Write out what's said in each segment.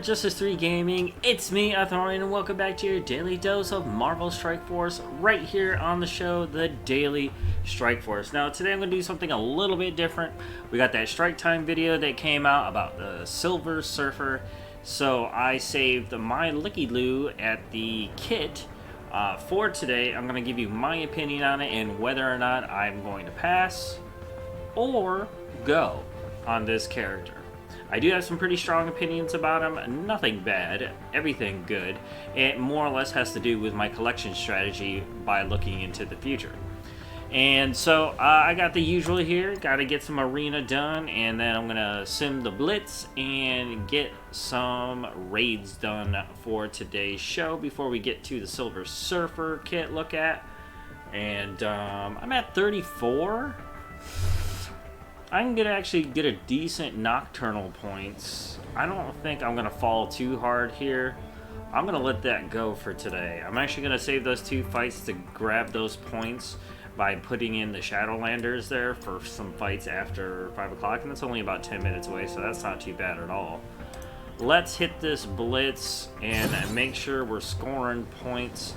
Justice 3 Gaming. It's me, Authorian, and welcome back to your daily dose of Marvel Strike Force right here on the show, the Daily Strike Force. Now, today I'm going to do something a little bit different. We got that Strike Time video that came out about the Silver Surfer, so I saved my Licky Loo at the kit. For today, I'm going to give you my opinion on it and whether or not I'm going to pass or go on this character. I do have some pretty strong opinions about him. Nothing bad, everything good. It more or less has to do with my collection strategy by looking into the future. And so I got the usual here. Got to get some arena done, and then I'm going to sim the Blitz and get some raids done for today's show before we get to the Silver Surfer kit look at. And I'm at 34. I'm going to actually get a decent Nocturnal points. I don't think I'm going to fall too hard here. I'm going to let that go for today. I'm actually going to save those two fights to grab those points by putting in the Shadowlanders there for some fights after 5 o'clock. And that's only about 10 minutes away, so that's not too bad at all. Let's hit this Blitz and make sure we're scoring points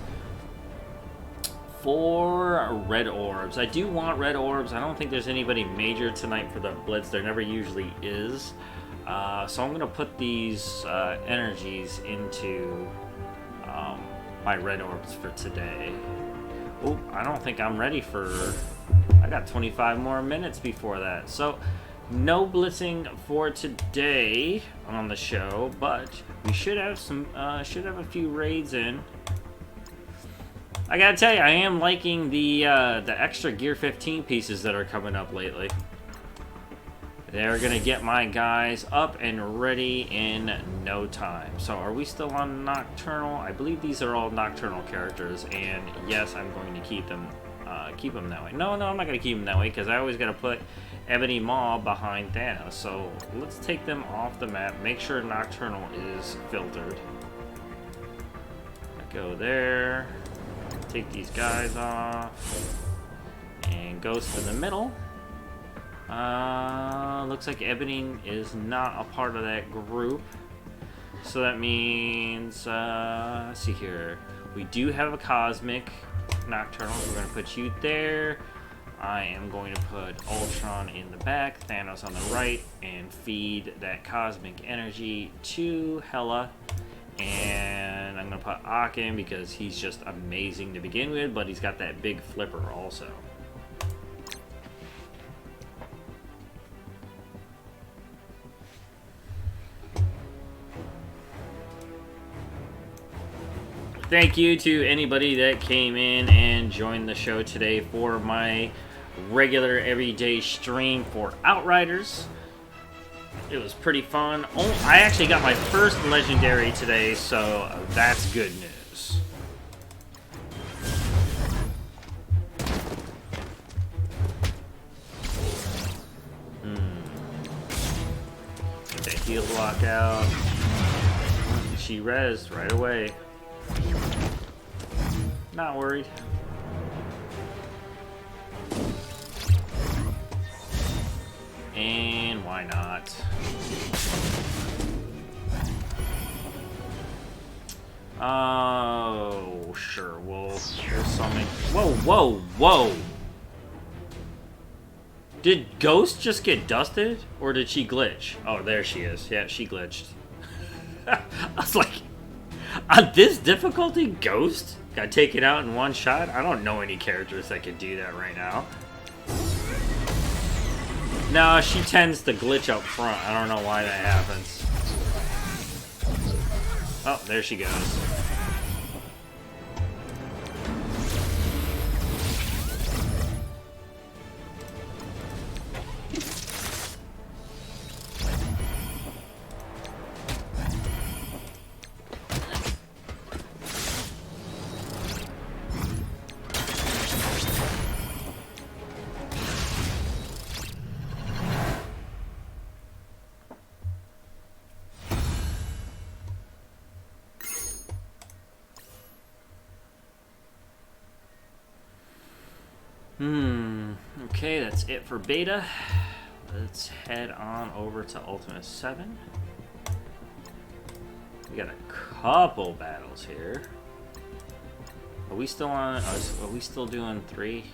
for red orbs. I do want red orbs. I don't think there's anybody major tonight for the Blitz. There never usually is. So I'm going to put these energies into my red orbs for today. Oh, I don't think I'm ready for... I got 25 more minutes before that. So no blitzing for today on the show, but we should have some should have a few raids in. I gotta tell you, I am liking the extra Gear 15 pieces that are coming up lately. They're gonna get my guys up and ready in no time. So are we still on Nocturnal? I believe these are all Nocturnal characters, and yes, I'm going to keep them that way. No, I'm not gonna keep them that way because I always gotta put Ebony Maw behind Thanos. So let's take them off the map. Make sure Nocturnal is filtered. Go there. Take these guys off, and Ghost in the middle. Looks like Ebony is not a part of that group, so that means, let's see here, we do have a Cosmic Nocturnal, so we're going to put you there. I am going to put Ultron in the back, Thanos on the right, and feed that Cosmic Energy to Hela. And I'm going to put Ak in because he's just amazing to begin with, but he's got that big flipper also. Thank you to anybody that came in and joined the show today for my regular everyday stream for Outriders. It was pretty fun. Oh, I actually got my first legendary today, so that's good news. Get that heal block out. She rezzed right away. Not worried. And why not? Oh, sure. We'll summon. Whoa! Did Ghost just get dusted, or did she glitch? Oh, there she is. Yeah, she glitched. I was like, on this difficulty, Ghost got taken out in one shot? I don't know any characters that can do that right now. No, she tends to glitch up front. I don't know why that happens. Oh, there she goes. Okay, that's it for beta. Let's head on over to Ultimate 7. We got a couple battles here. Are we still on? Are we still doing 3?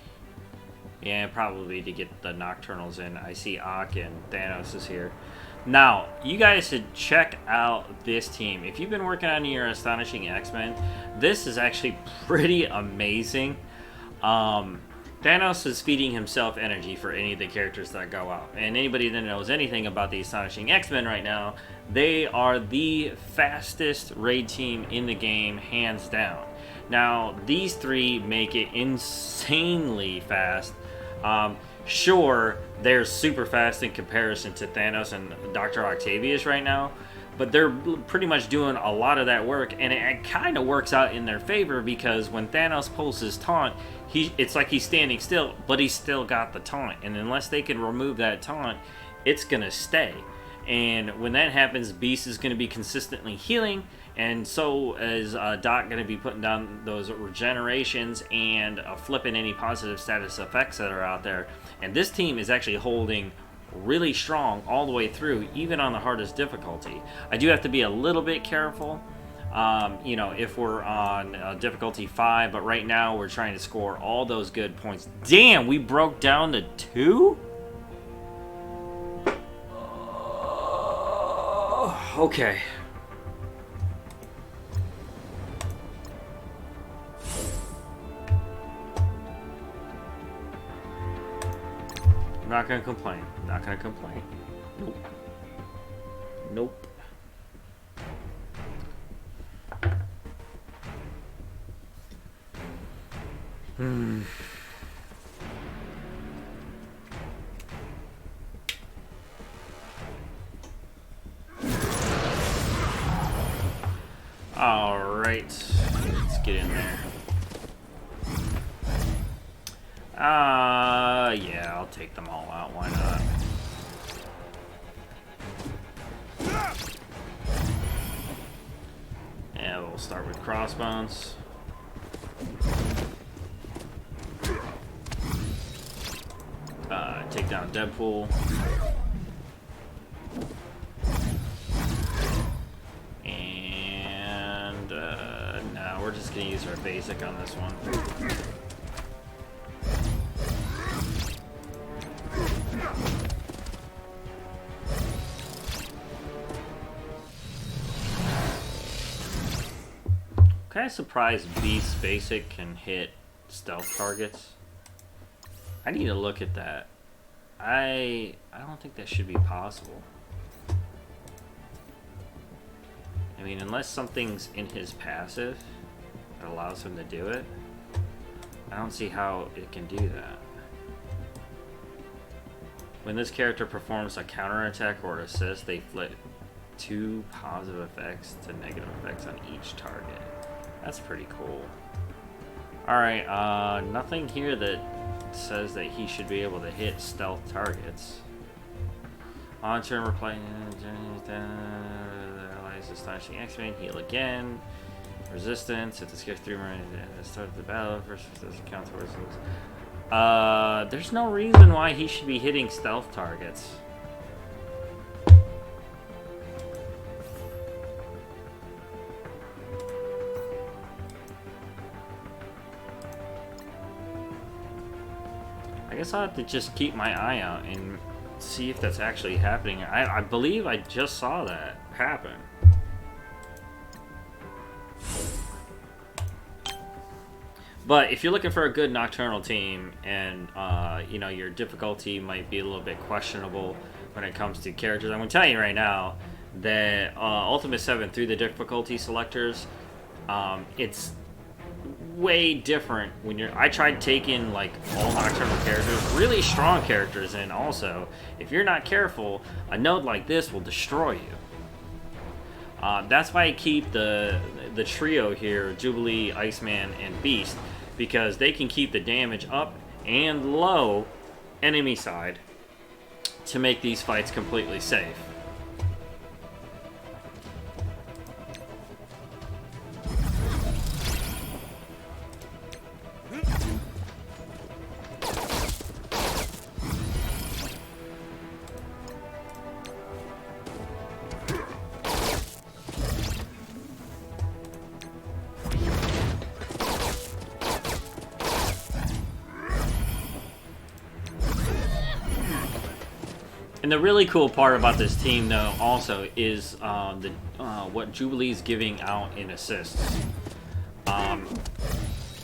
Yeah, probably to get the Nocturnals in. I see Ak and Thanos is here. Now, you guys should check out this team. If you've been working on your Astonishing X-Men, this is actually pretty amazing. Thanos is feeding himself energy for any of the characters that go out. And anybody that knows anything about the Astonishing X-Men right now, they are the fastest raid team in the game, hands down. Now, these 3 make it insanely fast. Sure, they're super fast in comparison to Thanos and Dr. Octavius right now, but they're pretty much doing a lot of that work, and it kind of works out in their favor because when Thanos pulls his taunt, it's like he's standing still, but he's still got the taunt, and unless they can remove that taunt, it's gonna stay. And when that happens, Beast is going to be consistently healing, and so is Doc going to be putting down those regenerations and flipping any positive status effects that are out there. And this team is actually holding really strong all the way through, even on the hardest difficulty. I do have to be a little bit careful, you know, if we're on difficulty 5, but right now we're trying to score all those good points. Damn, we broke down to 2? Okay. I'm not gonna complain. Not gonna complain. Nope. Nope. Alright, let's get in there. Yeah, I'll take them all out, why not? Yeah, we'll start with Crossbones. Take down Deadpool. We're just gonna use our basic on this one. Kind of surprised Beast basic can hit stealth targets. I need to look at that. I don't think that should be possible. I mean, unless something's in his passive that allows him to do it, I don't see how it can do that. When this character performs a counterattack or assist, they flip 2 positive effects to negative effects on each target. That's pretty cool. Alright, nothing here that says that he should be able to hit stealth targets. On turn, reply. Astonishing X-Men, heal again. Resistance, if this gets through at the start of the battle, first doesn't count towards those. There's no reason why he should be hitting stealth targets. I guess I'll have to just keep my eye out and see if that's actually happening. I believe I just saw that happen. But if you're looking for a good Nocturnal team and, you know, your difficulty might be a little bit questionable when it comes to characters, I'm going to tell you right now that Ultimate 7 through the difficulty selectors, it's way different when you're... I tried taking, like, all Nocturnal characters, really strong characters, and also, if you're not careful, a node like this will destroy you. That's why I keep the trio here, Jubilee, Iceman, and Beast, because they can keep the damage up and low enemy side to make these fights completely safe. And the really cool part about this team, though, also is what Jubilee's giving out in assists.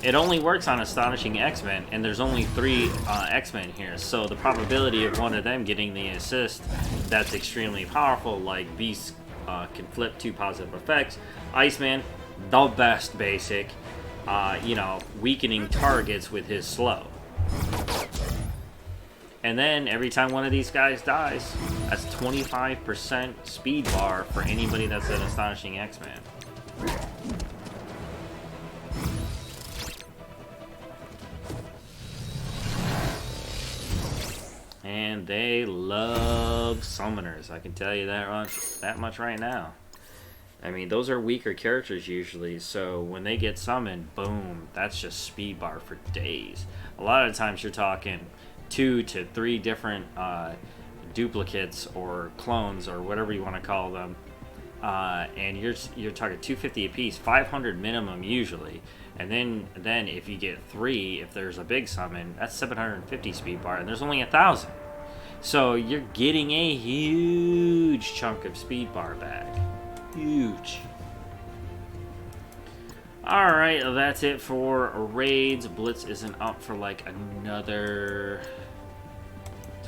It only works on Astonishing X-Men, and there's only 3 X-Men here, so the probability of one of them getting the assist that's extremely powerful, like Beast can flip 2 positive effects, Iceman, the best basic, weakening targets with his slow. And then every time one of these guys dies, that's 25% speed bar for anybody that's an Astonishing X-Man. And they love summoners, I can tell you that much right now. I mean, those are weaker characters usually, so when they get summoned, boom, that's just speed bar for days. A lot of times you're talking 2 to 3 different duplicates or clones or whatever you want to call them, and you're talking 250 apiece, 500 minimum usually, and then if you get 3, if there's a big summon, that's 750 speed bar, and there's only 1,000, so you're getting a huge chunk of speed bar back. Huge. Alright, that's it for raids. Blitz isn't up for like another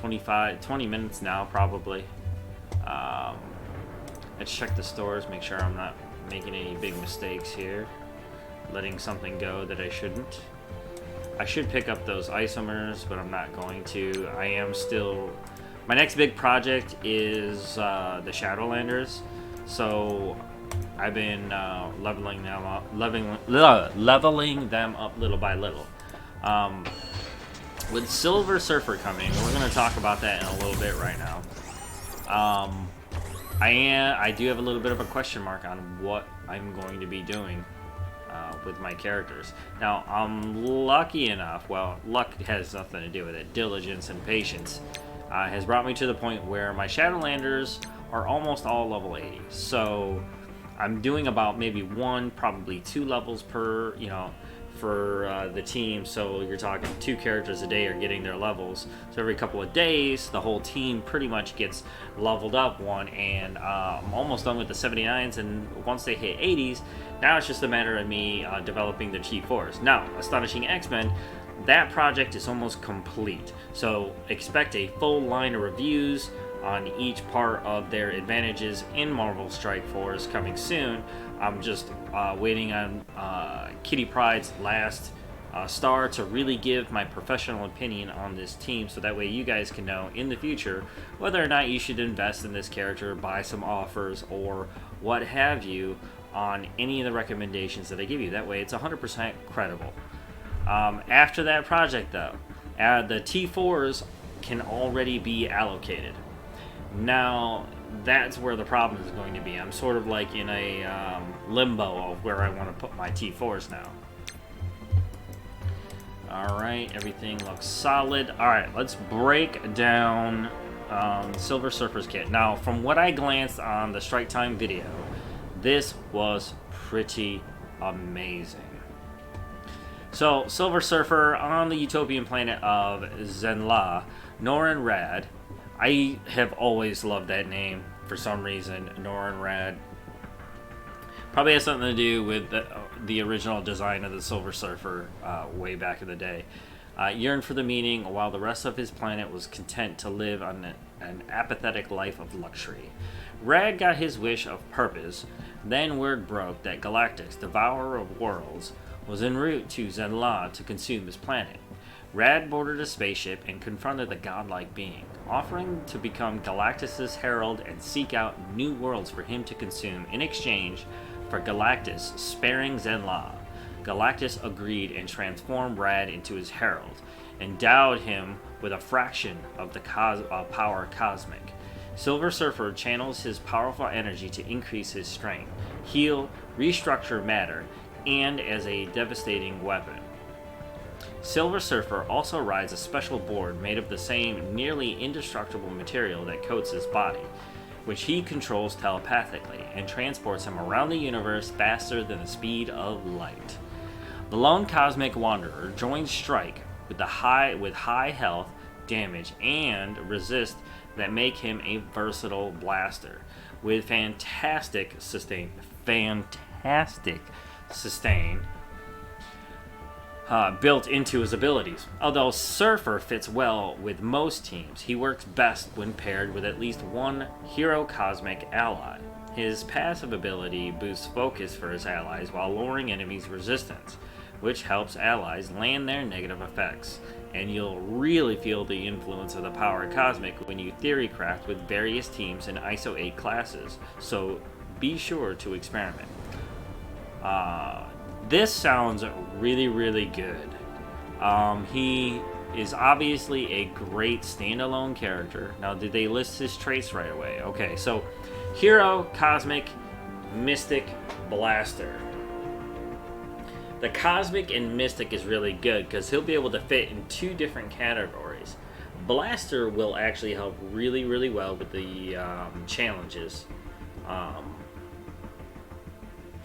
20 minutes now, probably. Let's check the stores, make sure I'm not making any big mistakes here. Letting something go that I shouldn't. I should pick up those isomers, but I'm not going to. I am still... My next big project is the Shadowlanders. So I've been leveling them up little by little. With Silver Surfer coming, we're going to talk about that in a little bit right now. I do have a little bit of a question mark on what I'm going to be doing with my characters. Now, I'm lucky enough, well, luck has nothing to do with it, diligence and patience has brought me to the point where my Shadowlanders are almost all level 80. So I'm doing about maybe 1, probably 2 levels per, for the team. So you're talking 2 characters a day are getting their levels. So every couple of days, the whole team pretty much gets leveled up 1. And I'm almost done with the 79s. And once they hit 80s, now it's just a matter of me developing the T4s. Now, Astonishing X-Men, that project is almost complete. So expect a full line of reviews on each part of their advantages in Marvel Strike Force coming soon. I'm just waiting on Kitty Pryde's last star to really give my professional opinion on this team, so that way you guys can know in the future whether or not you should invest in this character, buy some offers, or what have you on any of the recommendations that I give you. That way it's 100% credible. After that project, though, the T4s can already be allocated. Now, that's where the problem is going to be. I'm sort of like in a limbo of where I want to put my T4s now. Alright, everything looks solid. Alright, let's break down Silver Surfer's kit. Now, from what I glanced on the Strike Time video, this was pretty amazing. So, Silver Surfer on the utopian planet of Zenla, Norrin Rad. I have always loved that name for some reason, Norrin Rad. Probably has something to do with the original design of the Silver Surfer way back in the day. Yearned for the meaning, while the rest of his planet was content to live on an apathetic life of luxury. Rad got his wish of purpose, then word broke that Galactus, devourer of worlds, was en route to Zenla to consume his planet. Rad boarded a spaceship and confronted the godlike being, offering to become Galactus' herald and seek out new worlds for him to consume in exchange for Galactus sparing Zenla. Galactus agreed and transformed Rad into his herald, endowed him with a fraction of the power cosmic. Silver Surfer channels his powerful energy to increase his strength, heal, restructure matter, and as a devastating weapon. Silver Surfer also rides a special board made of the same nearly indestructible material that coats his body, which he controls telepathically and transports him around the universe faster than the speed of light. The lone cosmic wanderer joins Strike with high health, damage, and resist that make him a versatile blaster with fantastic sustain built into his abilities. Although Surfer fits well with most teams, he works best when paired with at least one Hero Cosmic ally. His passive ability boosts focus for his allies while lowering enemies' resistance, which helps allies land their negative effects. And you'll really feel the influence of the power of Cosmic when you theory craft with various teams in ISO 8 classes, so be sure to experiment. This sounds really, really good. He is obviously a great standalone character. Now, did they list his traits right away? Okay, so Hero, Cosmic, Mystic, Blaster. The Cosmic and Mystic is really good because he'll be able to fit in 2 different categories. Blaster will actually help really, really well with the challenges.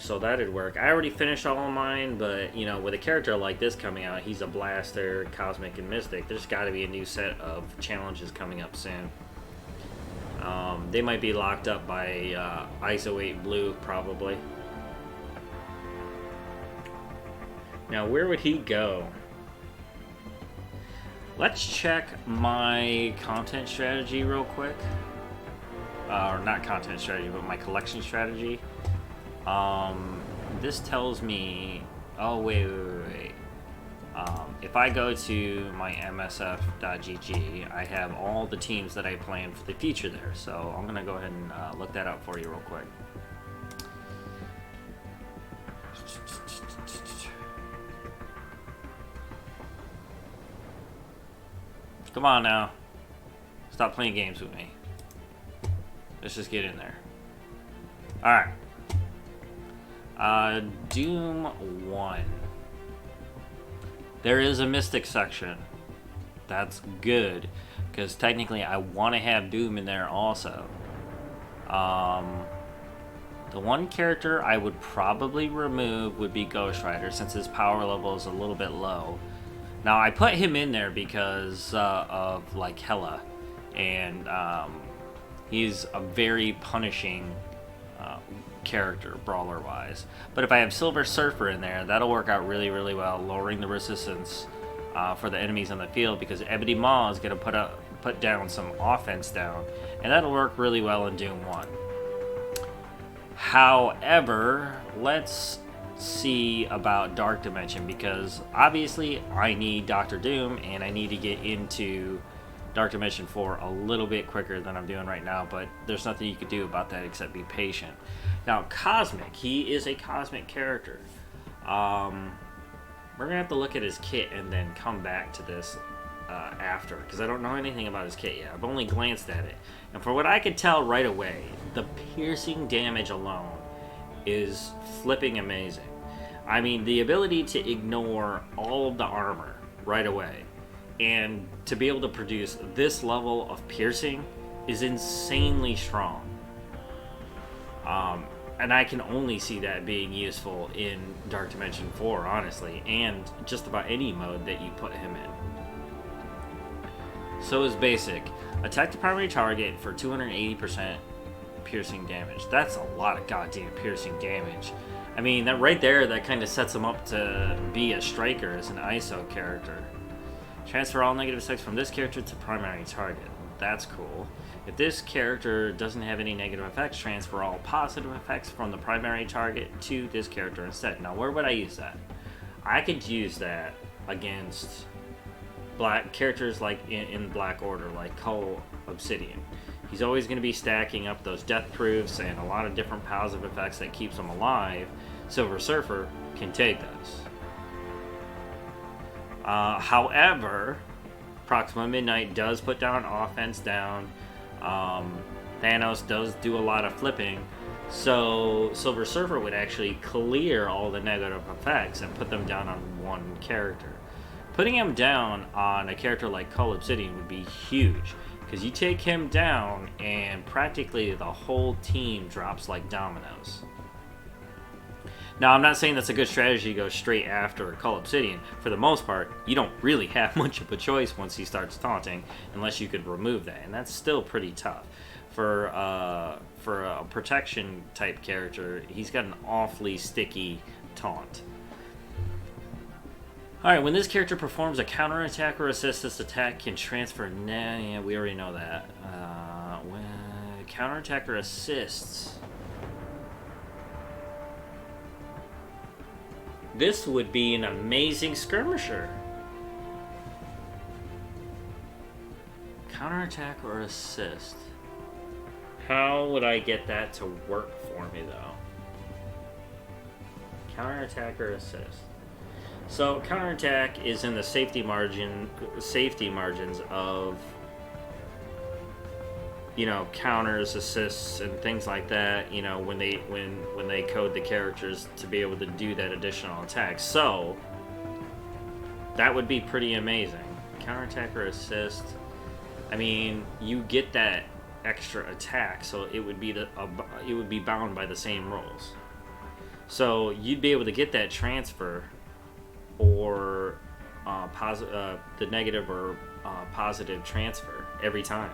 So that'd work. I already finished all of mine, but you know, with a character like this coming out, he's a Blaster, Cosmic, and Mystic. There's got to be a new set of challenges coming up soon. They might be locked up by ISO 8 Blue, probably. Now, where would he go? Let's check my content strategy real quick. Or not content strategy, but my collection strategy. This tells me... Oh, wait. If I go to my MSF.gg, I have all the teams that I plan for the future there. So I'm going to go ahead and look that up for you real quick. Come on now. Stop playing games with me. Let's just get in there. Alright. Doom 1. There is a Mystic section. That's good, because technically I want to have Doom in there also. The one character I would probably remove would be Ghost Rider, since his power level is a little bit low. Now, I put him in there because of, like, Hela, and he's a very punishing character, brawler-wise. But if I have Silver Surfer in there, that'll work out really, really well, lowering the resistance for the enemies on the field, because Ebony Maw is going to put down some offense down, and that'll work really well in Doom 1. However, let's see about Dark Dimension, because obviously I need Dr. Doom and I need to get into Dark Dimension 4 a little bit quicker than I'm doing right now, but there's nothing you could do about that except be patient. Now, Cosmic, he is a Cosmic character. We're gonna have to look at his kit and then come back to this after, because I don't know anything about his kit yet. I've only glanced at it, and for what I could tell right away, the piercing damage alone is flipping amazing. I mean, the ability to ignore all of the armor right away and to be able to produce this level of piercing is insanely strong. And I can only see that being useful in Dark Dimension 4, honestly, and just about any mode that you put him in. So is basic. Attack the primary target for 280% piercing damage. That's a lot of goddamn piercing damage. I mean, that right there, that kind of sets him up to be a striker as an ISO character. Transfer all negative effects from this character to primary target. That's cool. If this character doesn't have any negative effects, transfer all positive effects from the primary target to this character instead. Now, where would I use that? I could use that against black characters like in Black Order, like Cole Obsidian. He's always going to be stacking up those death proofs and a lot of different positive effects that keeps him alive. Silver Surfer can take those. However, Proxima Midnight does put down offense down. Thanos does do a lot of flipping. So Silver Surfer would actually clear all the negative effects and put them down on one character. Putting him down on a character like Cole Obsidian would be huge, because you take him down and practically the whole team drops like dominoes. Now, I'm not saying that's a good strategy to go straight after Cull Obsidian. For the most part, you don't really have much of a choice once he starts taunting, unless you could remove that, and that's still pretty tough. For a protection type character, he's got an awfully sticky taunt. Alright, when this character performs a counterattack or assist, this attack can transfer... Nah, yeah, we already know that. When counterattack or assists... This would be an amazing skirmisher. Counterattack or assist. How would I get that to work for me, though? Counterattack or assist. So counterattack is in the safety margins of, you know, counters, assists, and things like that. You know, when they code the characters to be able to do that additional attack. So that would be pretty amazing. Counterattack or assist. I mean, you get that extra attack, so it would be bound by the same rules. So you'd be able to get that transfer, or the negative or positive transfer every time.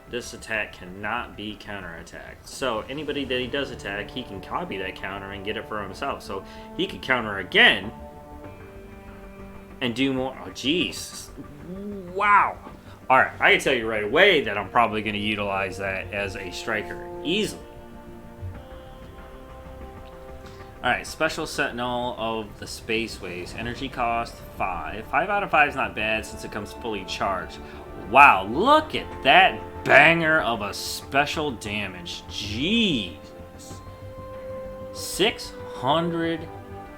This attack cannot be counterattacked. So anybody that he does attack, he can copy that counter and get it for himself. So he could counter again and do more. Oh, jeez. Wow. Alright, I can tell you right away that I'm probably going to utilize that as a striker easily. Alright, Special Sentinel of the Spaceways. Energy cost 5. 5 out of 5 is not bad since it comes fully charged. Wow, look at that banger of a special damage. Jeez. 600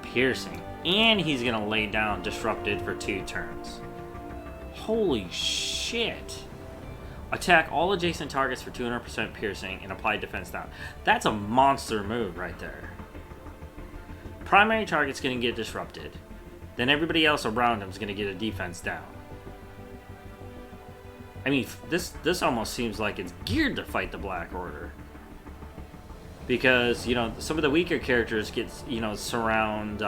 piercing. And he's going to lay down Disrupted for 2 turns. Holy shit. Attack all adjacent targets for 200% piercing and apply defense down. That's a monster move right there. Primary target's going to get disrupted. Then everybody else around him is going to get a defense down. I mean, this almost seems like it's geared to fight the Black Order. Because, you know, some of the weaker characters get, you know, surround,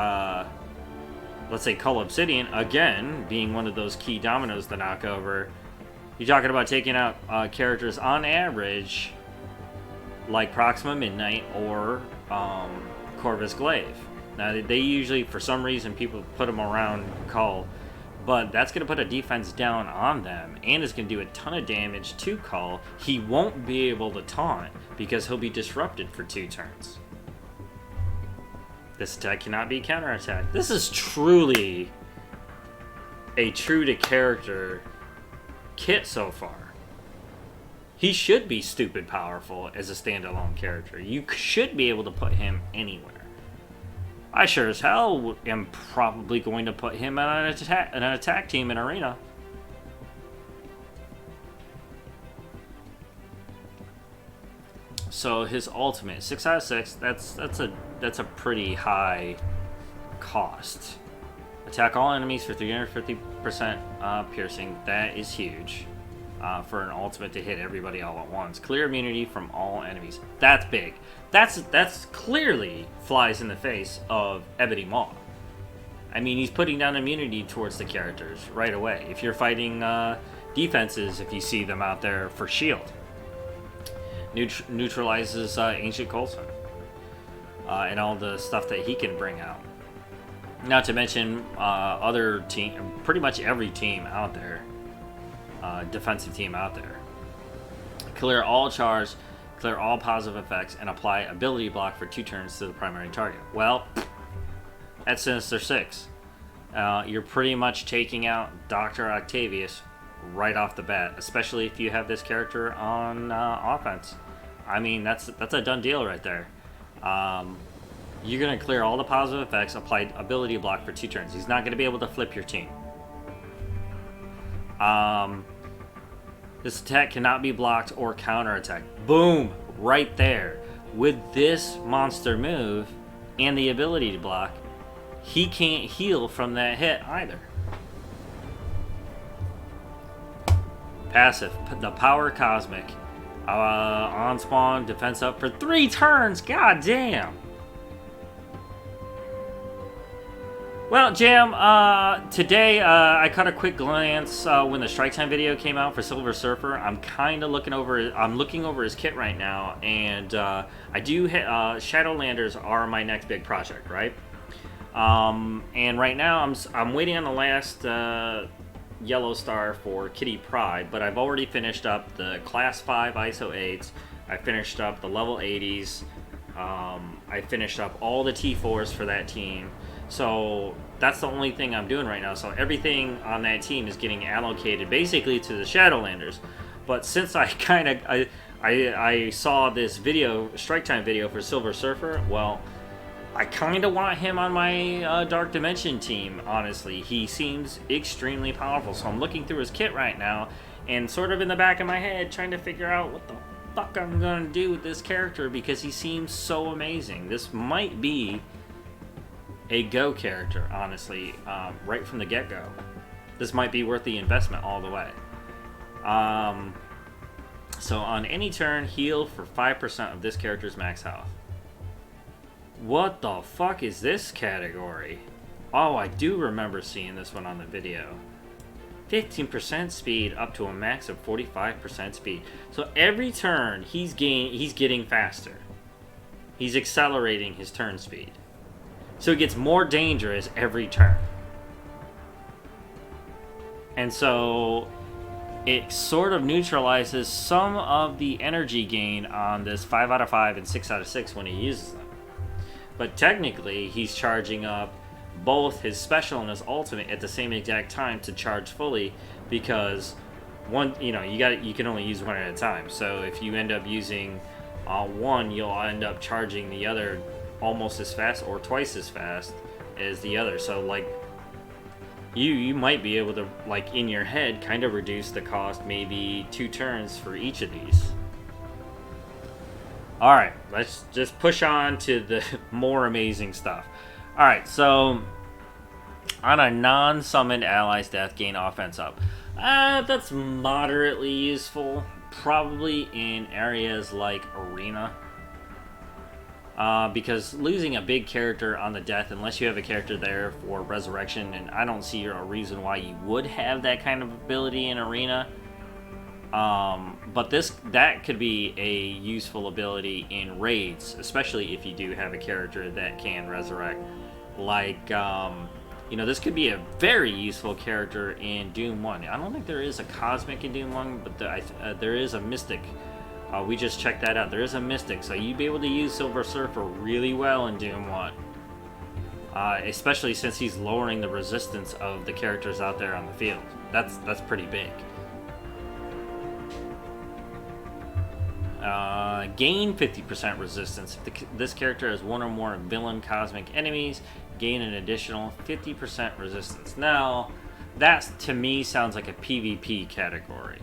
let's say Cull Obsidian, again, being one of those key dominoes to knock over. You're talking about taking out characters on average, like Proxima Midnight or Corvus Glaive. Now, they usually, for some reason, people put them around Cull, but that's going to put a defense down on them, and it's going to do a ton of damage to Cull. He won't be able to taunt, because he'll be disrupted for 2 turns. This attack cannot be counterattacked. This is truly a true-to-character kit so far. He should be stupid powerful as a standalone character. You should be able to put him anywhere. I sure as hell am probably going to put him on an attack team in Arena. So his ultimate, 6 out of 6. That's a pretty high cost. Attack all enemies for 350% piercing. That is huge for an ultimate to hit everybody all at once. Clear immunity from all enemies. That's big. That's clearly flies in the face of Ebony Maw. I mean, he's putting down immunity towards the characters right away. If you're fighting defenses, if you see them out there for shield. Neutralizes Ancient Coulson. And all the stuff that he can bring out. Not to mention other team, pretty much every team out there. Defensive team out there. Clear all charge, clear all positive effects, and apply ability block for 2 turns to the primary target. Well, that's Sinister 6. You're pretty much taking out Dr. Octavius right off the bat, especially if you have this character on offense. I mean, that's a done deal right there. You're going to clear all the positive effects, apply ability block for 2 turns. He's not going to be able to flip your team. This attack cannot be blocked or counterattacked. Boom! Right there. With this monster move and the ability to block, he can't heal from that hit either. Passive. The Power Cosmic. On spawn, defense up for 3 turns. God damn! Well, Jam, today I caught a quick glance when the Strike Time video came out for Silver Surfer. I'm kind of looking over his kit right now, and I do Shadowlanders are my next big project, right? And right now I'm waiting on the last Yellow Star for Kitty Pryde, but I've already finished up the Class 5 ISO 8s. I finished up the level 80s. I finished up all the T4s for that team. So that's the only thing I'm doing right now. So everything on that team is getting allocated basically to the Shadowlanders. But since I I saw this video, Strike Time video for Silver Surfer, well, I kind of want him on my Dark Dimension team, honestly. He seems extremely powerful. So I'm looking through his kit right now and sort of in the back of my head trying to figure out what the fuck I'm going to do with this character because he seems so amazing. This might be a go character, honestly, right from the get-go. This might be worth the investment all the way. So on any turn, heal for 5% of this character's max health. What the fuck is this category? Oh, I do remember seeing this one on the video. 15% speed up to a max of 45% speed. So every turn, he's getting faster. He's accelerating his turn speed. So it gets more dangerous every turn. And so it sort of neutralizes some of the energy gain on this 5 out of 5 and 6 out of 6 when he uses them. But technically, he's charging up both his special and his ultimate at the same exact time to charge fully, because you can only use one at a time. So if you end up using one, you'll end up charging the other almost as fast or twice as fast as the other. So like you might be able to, like, in your head, kind of reduce the cost maybe 2 turns for each of these. Alright, let's just push on to the more amazing stuff. Alright, so on a non-summoned ally's death, gain offense up. That's moderately useful, probably in areas like Arena. Because losing a big character on the death, unless you have a character there for resurrection, and I don't see a reason why you would have that kind of ability in Arena. But that could be a useful ability in raids, especially if you do have a character that can resurrect. Like, this could be a very useful character in Doom 1. I don't think there is a Cosmic in Doom 1, but there is a Mystic. We just checked that out. There is a Mystic, so you'd be able to use Silver Surfer really well in Doom 1. Especially since he's lowering the resistance of the characters out there on the field. That's pretty big. Gain 50% resistance. If this character has one or more villain cosmic enemies, gain an additional 50% resistance. Now, that to me sounds like a PvP category.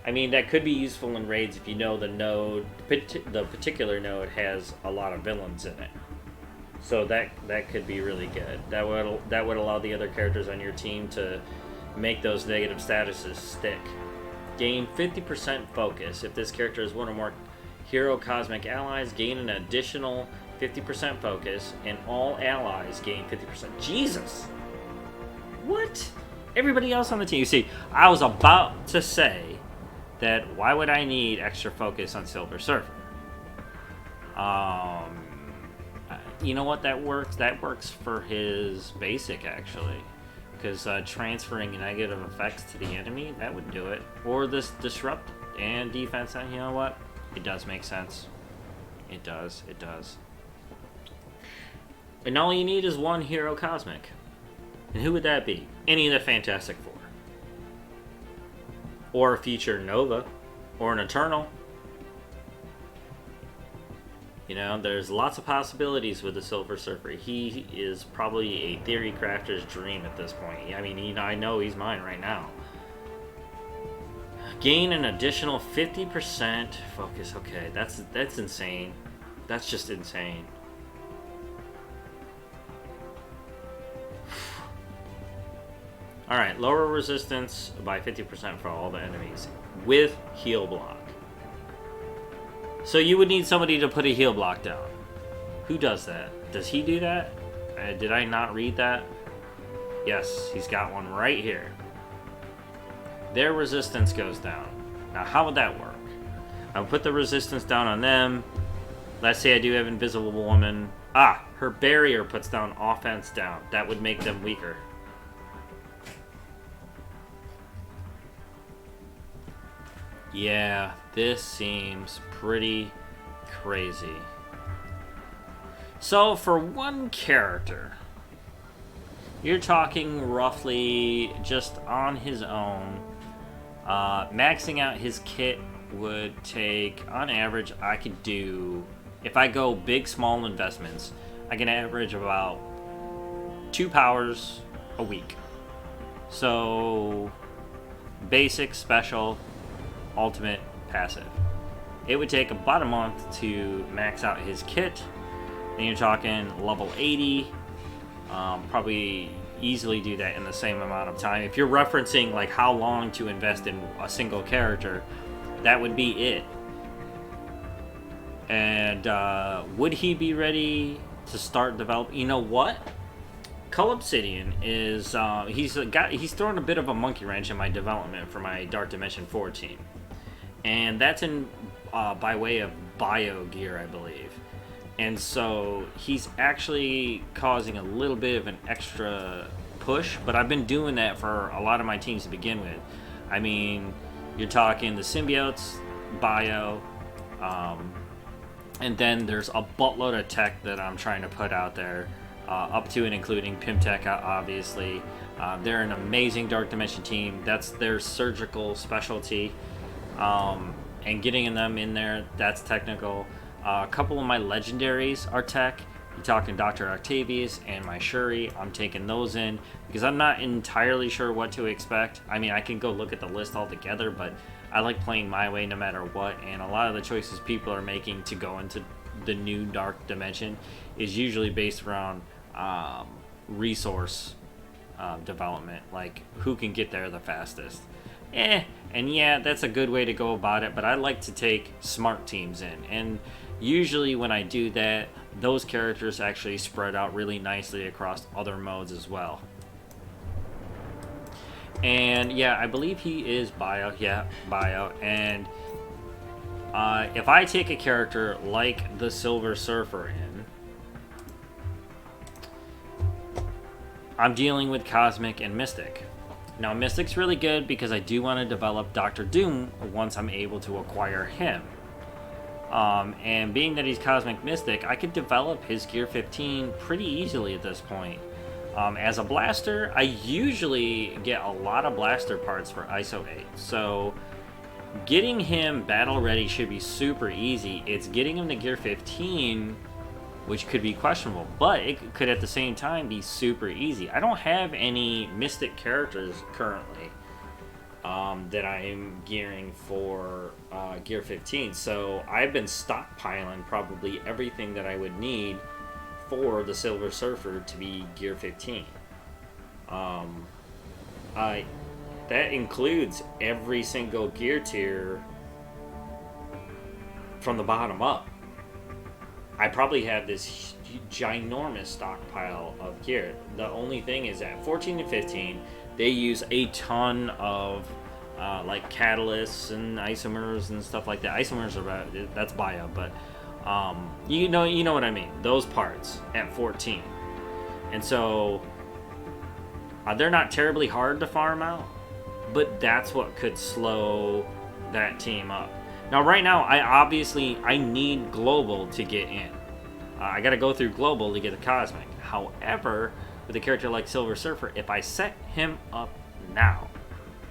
I mean, that could be useful in raids if you know the particular node has a lot of villains in it. So that could be really good. That would allow the other characters on your team to make those negative statuses stick. Gain 50% focus. If this character has one or more hero cosmic allies, gain an additional 50% focus, and all allies gain 50%. Jesus! What? Everybody else on the team. You see, I was about to say that why would I need extra focus on Silver Surfer? You know what, that works? That works for his basic, actually. Because transferring negative effects to the enemy, that would do it. Or this disrupt and defense, and you know what? It does make sense. It does. And all you need is one hero cosmic. And who would that be? Any of the Fantastic Four. Or a future Nova. Or an Eternal. There's lots of possibilities with the Silver Surfer. He is probably a theory crafter's dream at this point. I mean, I know he's mine right now. Gain an additional 50% focus. Okay, that's insane. That's just insane. Alright, lower resistance by 50% for all the enemies with heal block. So you would need somebody to put a heal block down. Who does that? Does he do that? Did I not read that? Yes, he's got one right here. Their resistance goes down. Now, how would that work? I'll put the resistance down on them. Let's say I do have Invisible Woman. Ah, her barrier puts down offense down. That would make them weaker. Yeah, this seems pretty crazy. So, for one character, you're talking roughly just on his own. Maxing out his kit would take, on average, I could do, if I go big, small investments, I can average about 2 powers a week. So, basic, special, ultimate, passive. It would take about a month to max out his kit. And you're talking level 80. Probably easily do that in the same amount of time. If you're referencing like how long to invest in a single character, that would be it. And would he be ready to start developing? You know what? Cull Obsidian is he's thrown a bit of a monkey wrench in my development for my Dark Dimension 4 team, and that's in by way of bio gear, I believe. And so he's actually causing a little bit of an extra push, but I've been doing that for a lot of my teams to begin with. I mean, you're talking the symbiotes, bio, and then there's a buttload of tech that I'm trying to put out there, up to and including Pimtech, obviously. They're an amazing Dark Dimension team. That's their surgical specialty, and getting them in there, that's technical. A couple of my legendaries are tech. You're talking Dr. Octavius and my Shuri. I'm taking those in because I'm not entirely sure what to expect. I mean, I can go look at the list altogether, but I like playing my way no matter what. And a lot of the choices people are making to go into the new Dark Dimension is usually based around resource development, like who can get there the fastest. And yeah, that's a good way to go about it, but I like to take smart teams in. And usually when I do that, those characters actually spread out really nicely across other modes as well. And yeah, I believe he is bio. Yeah, bio. And if I take a character like the Silver Surfer in, I'm dealing with Cosmic and Mystic. Now, Mystic's really good because I do want to develop Dr. Doom once I'm able to acquire him. And being that he's Cosmic Mystic, I could develop his Gear 15 pretty easily at this point. As a blaster, I usually get a lot of blaster parts for ISO 8. So, getting him battle ready should be super easy. It's getting him to Gear 15, which could be questionable, but it could at the same time be super easy. I don't have any Mystic characters currently that I am gearing for Gear 15, so I've been stockpiling probably everything that I would need for the Silver Surfer to be Gear 15. That includes every single gear tier from the bottom up. I probably have this ginormous stockpile of gear. The only thing is at 14 and 15, they use a ton of like catalysts and isomers and stuff like that. Isomers are that's bio, but you know what I mean. Those parts at 14, and so they're not terribly hard to farm out, but that's what could slow that team up. Now, right now, I need Global to get in. I got to go through Global to get the Cosmic. However, with a character like Silver Surfer, if I set him up now,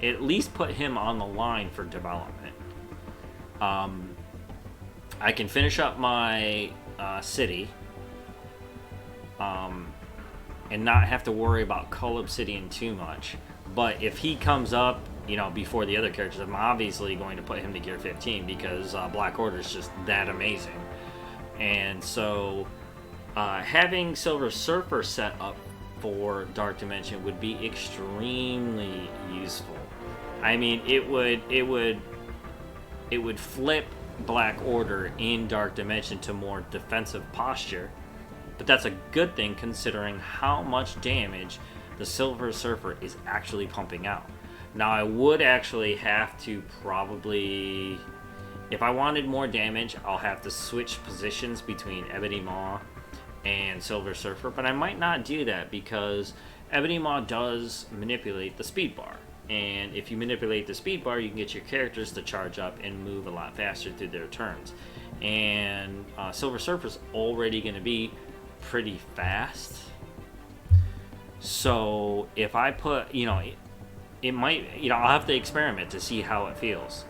at least put him on the line for development, I can finish up my city and not have to worry about Cull Obsidian too much. But if he comes up, before the other characters, I'm obviously going to put him to Gear 15 because Black Order is just that amazing. And so having Silver Surfer set up for Dark Dimension would be extremely useful. I mean, it would flip Black Order in Dark Dimension to more defensive posture, But that's a good thing considering how much damage the Silver Surfer is actually pumping out. Now, I would actually have to probably, if I wanted more damage, I'll have to switch positions between Ebony Maw and Silver Surfer, but I might not do that because Ebony Maw does manipulate the speed bar. And if you manipulate the speed bar, you can get your characters to charge up and move a lot faster through their turns. And Silver Surfer's already going to be pretty fast. So if I put, it might, I'll have to experiment to see how it feels.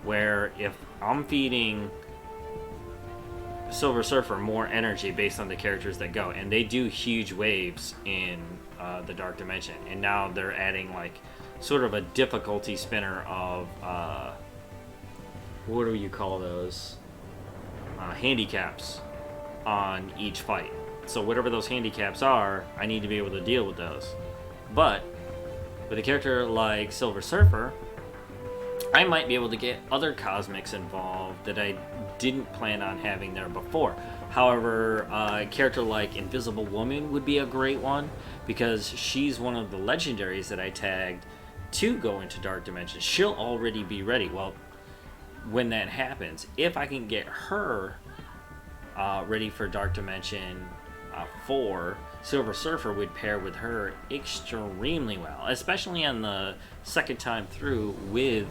Where if I'm feeding Silver Surfer more energy based on the characters that go, and they do huge waves in the Dark Dimension, and now they're adding like sort of a difficulty spinner of what do you call those handicaps on each fight. So whatever those handicaps are, I need to be able to deal with those. But with a character like Silver Surfer, I might be able to get other cosmics involved that I didn't plan on having there before. However, a character like Invisible Woman would be a great one because she's one of the legendaries that I tagged to go into Dark Dimension. She'll already be ready. Well, when that happens, if I can get her ready for Dark Dimension 4, Silver Surfer would pair with her extremely well, especially on the second time through with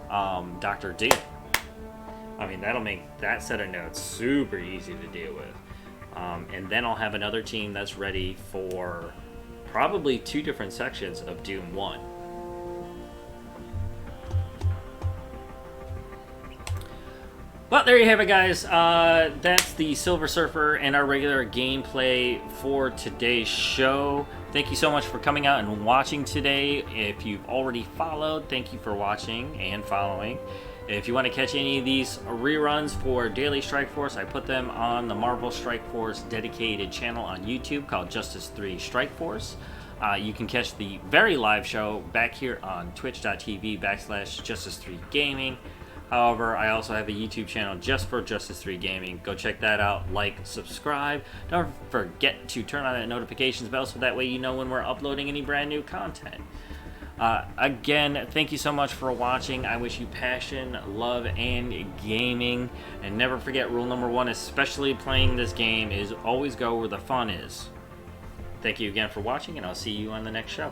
Dr. Doom. I mean, that'll make that set of notes super easy to deal with. And then I'll have another team that's ready for probably 2 different sections of Doom 1. Well, there you have it, guys. That's the Silver Surfer and our regular gameplay for today's show. Thank you so much for coming out and watching today. If you've already followed, thank you for watching and following. If you want to catch any of these reruns for Daily Strike Force, I put them on the Marvel Strike Force dedicated channel on YouTube called Justice 3 Strike Force. You can catch the very live show back here on twitch.tv/Justice3Gaming. However, I also have a YouTube channel just for Justice 3 Gaming. Go check that out, like, subscribe. Don't forget to turn on that notifications bell so that way you know when we're uploading any brand new content. Again, thank you so much for watching. I wish you passion, love, and gaming. And never forget rule number 1, especially playing this game, is always go where the fun is. Thank you again for watching, and I'll see you on the next show.